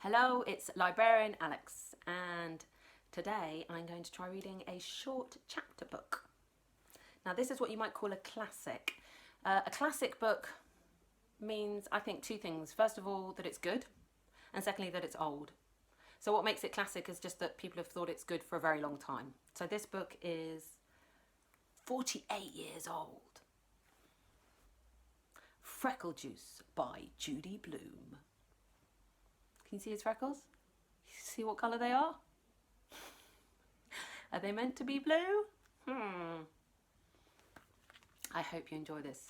Hello, it's librarian Alex, and today I'm going to try reading a short chapter book. Now this is what you might call a classic. A classic book means, I think, two things. First of all, that it's good, and secondly, that it's old. So what makes it classic is just that people have thought it's good for a very long time. So this book is 48 years old. Freckle Juice by Judy Blume. Can you see his freckles? See what colour they are? Are they meant to be blue? I hope you enjoy this.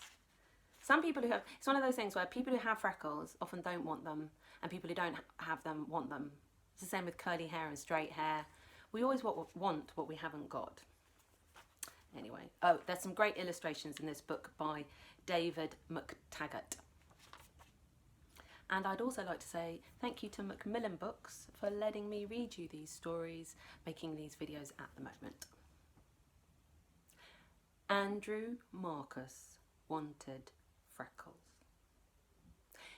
Some people who have, it's one of those things where people who have freckles often don't want them, and people who don't have them want them. It's the same with curly hair and straight hair. We always want what we haven't got. Anyway, oh, there's some great illustrations in this book by David McTaggart. And I'd also like to say thank you to Macmillan Books for letting me read you these stories, making these videos at the moment. Andrew Marcus wanted freckles.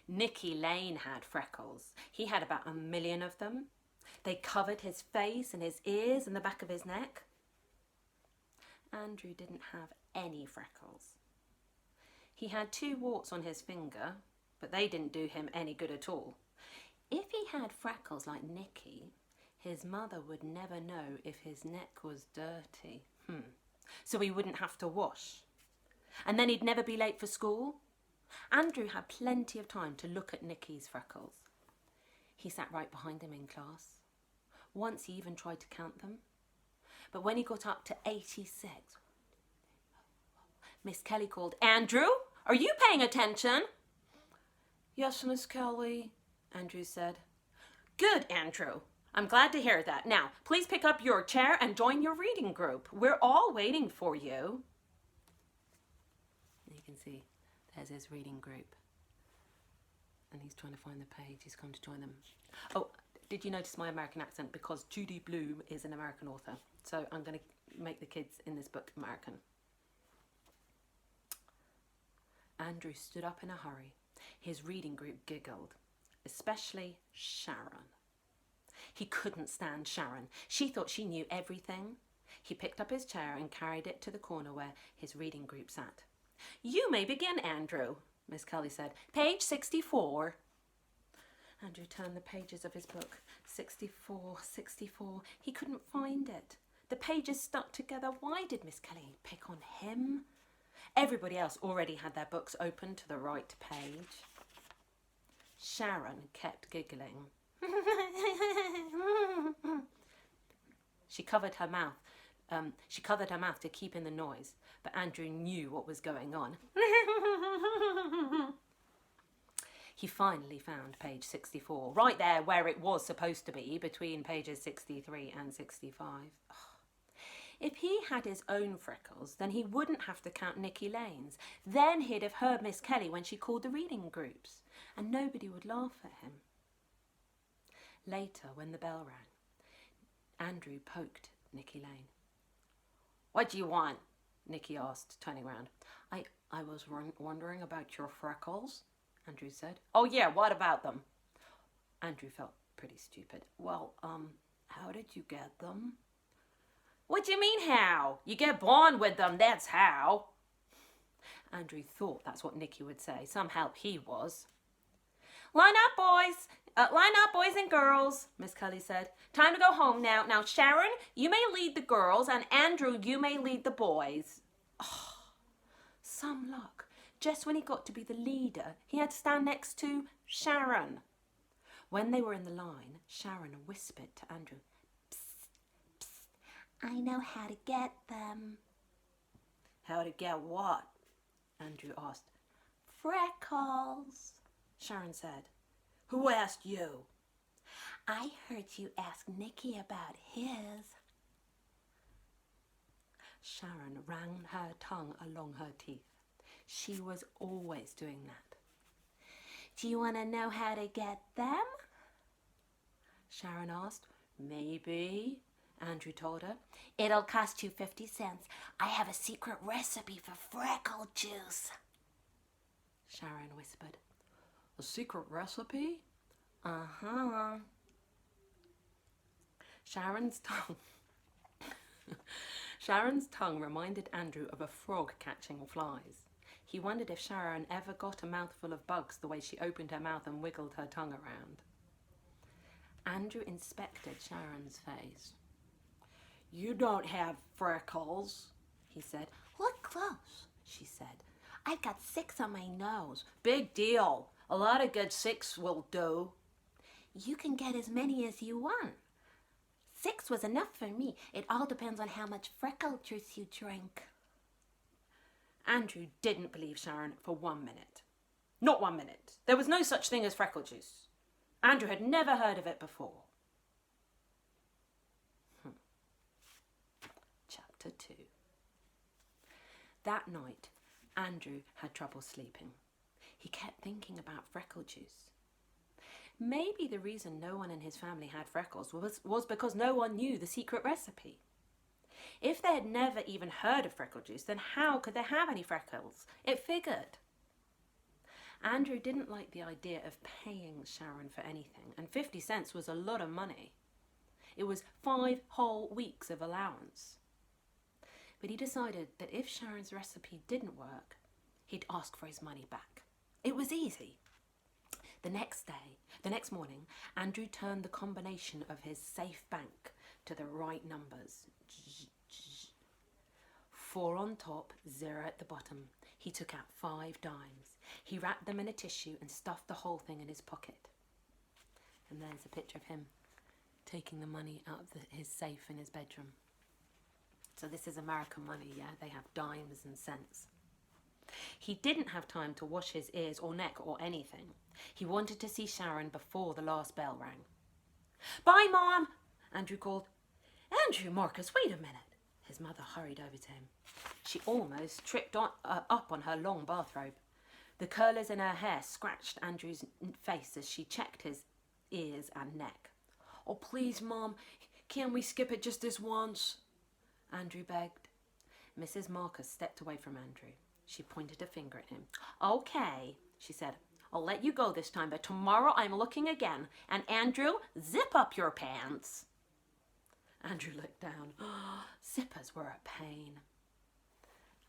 Nicky Lane had freckles. He had about 1 million of them. They covered his face and his ears and the back of his neck. Andrew didn't have any freckles. He had 2 warts on his finger, but they didn't do him any good at all. If he had freckles like Nicky, his mother would never know if his neck was dirty. So he wouldn't have to wash. And then he'd never be late for school. Andrew had plenty of time to look at Nicky's freckles. He sat right behind him in class. Once he even tried to count them. But when he got up to 86, Miss Kelly called, "Andrew, are you paying attention?" "Yes, Miss Kelly," Andrew said. "Good, Andrew. I'm glad to hear that. Now, please pick up your chair and join your reading group. We're all waiting for you." You can see there's his reading group. And he's trying to find the page. He's come to join them. Oh, did you notice my American accent? Because Judy Blume is an American author. So I'm going to make the kids in this book American. Andrew stood up in a hurry. His reading group giggled, especially Sharon. He couldn't stand Sharon. She thought she knew everything. He picked up his chair and carried it to the corner where his reading group sat. "You may begin, Andrew," Miss Kelly said. "Page 64. Andrew turned the pages of his book. 64, 64. He couldn't find it. The pages stuck together. Why did Miss Kelly pick on him? Everybody else already had their books open to the right page. Sharon kept giggling. She covered her mouth. To keep in the noise, but Andrew knew what was going on. He finally found page 64, right there where it was supposed to be, between pages 63 and 65. If he had his own freckles, then he wouldn't have to count Nicky Lane's. Then he'd have heard Miss Kelly when she called the reading groups, and nobody would laugh at him. Later, when the bell rang, Andrew poked Nicky Lane. "What do you want?" Nicky asked, turning round. I was wondering about your freckles," Andrew said. "Oh yeah, what about them?" Andrew felt pretty stupid. "Well, how did you get them?" "What do you mean, how? You get born with them, that's how." Andrew thought that's what Nicky would say. Some help he was. Line up, boys and girls," Miss Kelly said. "Time to go home now. Now, Sharon, you may lead the girls, and Andrew, you may lead the boys." Oh, some luck. Just when he got to be the leader, he had to stand next to Sharon. When they were in the line, Sharon whispered to Andrew, "I know how to get them." "How to get what?" Andrew asked. "Freckles," Sharon said. "Who asked you?" "I heard you ask Nicky about his." Sharon ran her tongue along her teeth. She was always doing that. "Do you want to know how to get them?" Sharon asked. "Maybe," Andrew told her. "It'll cost you 50 cents. I have a secret recipe for Freckle Juice." Sharon whispered. "A secret recipe?" Uh-huh. Sharon's tongue... Sharon's tongue reminded Andrew of a frog catching flies. He wondered if Sharon ever got a mouthful of bugs the way she opened her mouth and wiggled her tongue around. Andrew inspected Sharon's face. "You don't have freckles," he said. "Look close," she said. "I've got 6 on my nose." "Big deal. A lot of good 6 will do." "You can get as many as you want. 6 was enough for me. It all depends on how much Freckle Juice you drink." Andrew didn't believe Sharon for 1 minute. Not 1 minute. There was no such thing as Freckle Juice. Andrew had never heard of it before. Chapter 2. That night, Andrew had trouble sleeping. He kept thinking about Freckle Juice. Maybe the reason no one in his family had freckles was because no one knew the secret recipe. If they had never even heard of Freckle Juice, then how could they have any freckles? It figured. Andrew didn't like the idea of paying Sharon for anything, and 50 cents was a lot of money. It was 5 whole weeks of allowance. But he decided that if Sharon's recipe didn't work, he'd ask for his money back. It was easy. The next morning, Andrew turned the combination of his safe bank to the right numbers. 4 on top, 0 at the bottom. He took out 5 dimes. He wrapped them in a tissue and stuffed the whole thing in his pocket. And there's a picture of him taking the money out of his safe in his bedroom. So this is American money, yeah? They have dimes and cents. He didn't have time to wash his ears or neck or anything. He wanted to see Sharon before the last bell rang. "Bye, Mom," Andrew called. "Andrew, Marcus, wait a minute." His mother hurried over to him. She almost tripped up on her long bathrobe. The curlers in her hair scratched Andrew's face as she checked his ears and neck. "Oh, please, Mom, can't we skip it just this once?" Andrew begged. Mrs. Marcus stepped away from Andrew. She pointed a finger at him. "Okay," she said. "I'll let you go this time, but tomorrow I'm looking again. And Andrew, zip up your pants." Andrew looked down. Zippers were a pain.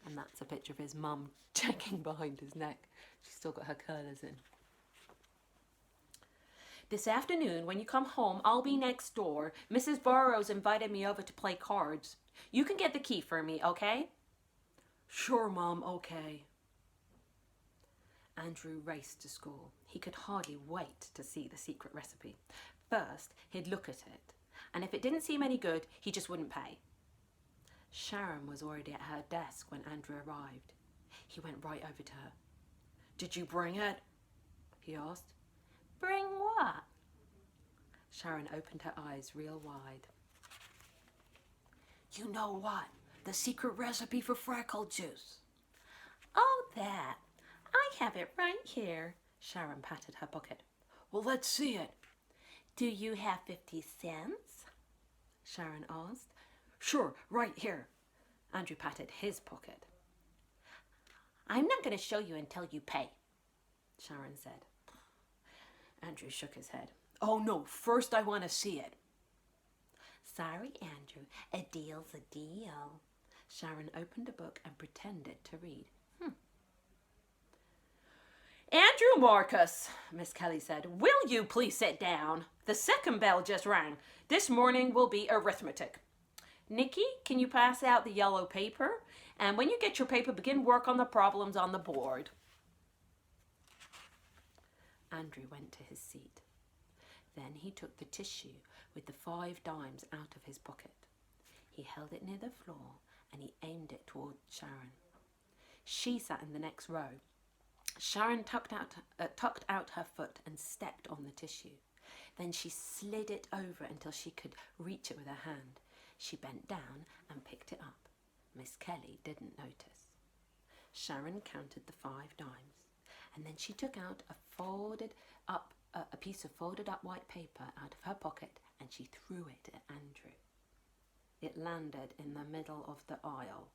And that's a picture of his mum checking behind his neck. She's still got her curlers in. "This afternoon, when you come home, I'll be next door. Mrs. Burrows invited me over to play cards. You can get the key for me, okay?" "Sure, Mom, okay." Andrew raced to school. He could hardly wait to see the secret recipe. First, he'd look at it, and if it didn't seem any good, he just wouldn't pay. Sharon was already at her desk when Andrew arrived. He went right over to her. "Did you bring it?" he asked. "Bring what?" Sharon opened her eyes real wide. "You know what? The secret recipe for Freckle Juice." "Oh, that. I have it right here." Sharon patted her pocket. "Well, let's see it." "Do you have 50 cents? Sharon asked. "Sure, right here." Andrew patted his pocket. "I'm not going to show you until you pay," Sharon said. Andrew shook his head. "Oh, no, first I want to see it." "Sorry, Andrew, a deal's a deal." Sharon opened a book and pretended to read. "Andrew Marcus," Miss Kelly said, "will you please sit down? The second bell just rang. This morning will be arithmetic. Nikki, can you pass out the yellow paper? And when you get your paper, begin work on the problems on the board." Andrew went to his seat. Then he took the tissue with the 5 dimes out of his pocket. He held it near the floor and he aimed it toward Sharon. She sat in the next row. Sharon tucked out her foot and stepped on the tissue. Then she slid it over until she could reach it with her hand. She bent down and picked it up. Miss Kelly didn't notice. Sharon counted the 5 dimes, and then she took out a piece of folded up white paper out of her pocket and she threw it at Andrew. It landed in the middle of the aisle.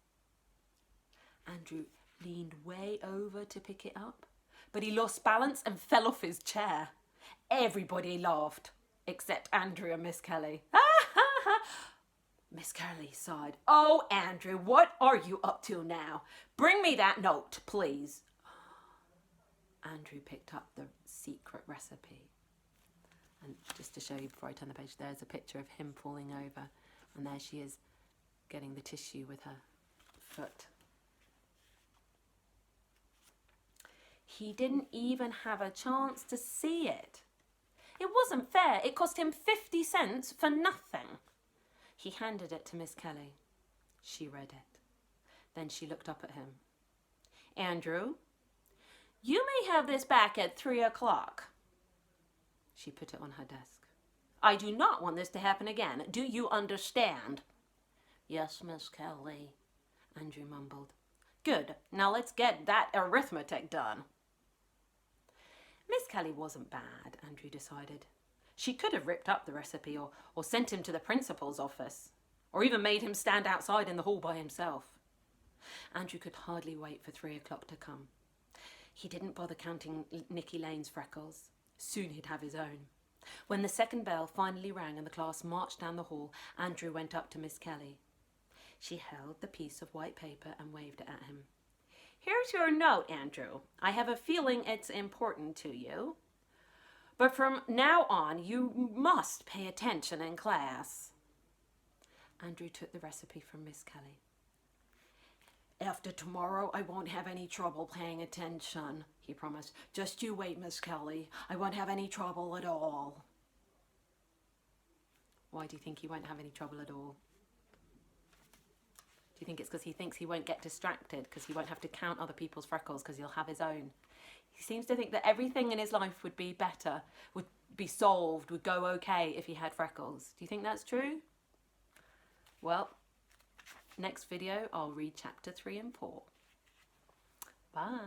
Andrew leaned way over to pick it up, but he lost balance and fell off his chair. Everybody laughed, except Andrew and Miss Kelly. Miss Kelly sighed. Oh, Andrew, what are you up to now? Bring me that note, please. Andrew picked up the secret recipe. And just to show you before I turn the page, there's a picture of him falling over. And there she is, getting the tissue with her foot. He didn't even have a chance to see it. It wasn't fair. It cost him 50 cents for nothing. He handed it to Miss Kelly. She read it. Then she looked up at him. Andrew, you may have this back at 3 o'clock. She put it on her desk. I do not want this to happen again. Do you understand? Yes, Miss Kelly, Andrew mumbled. Good. Now let's get that arithmetic done. Miss Kelly wasn't bad, Andrew decided. She could have ripped up the recipe or sent him to the principal's office, or even made him stand outside in the hall by himself. Andrew could hardly wait for 3 o'clock to come. He didn't bother counting Nicky Lane's freckles. Soon he'd have his own. When the second bell finally rang and the class marched down the hall, Andrew went up to Miss Kelly. She held the piece of white paper and waved it at him. Here's your note, Andrew. I have a feeling it's important to you. But from now on, you must pay attention in class. Andrew took the recipe from Miss Kelly. After tomorrow, I won't have any trouble paying attention, he promised. Just you wait, Miss Kelly. I won't have any trouble at all. Why do you think he won't have any trouble at all? Do you think it's because he thinks he won't get distracted, because he won't have to count other people's freckles, because he'll have his own? He seems to think that everything in his life would be better, would be solved, would go okay if he had freckles. Do you think that's true? Well, next video, I'll read chapter 3 and 4. Bye.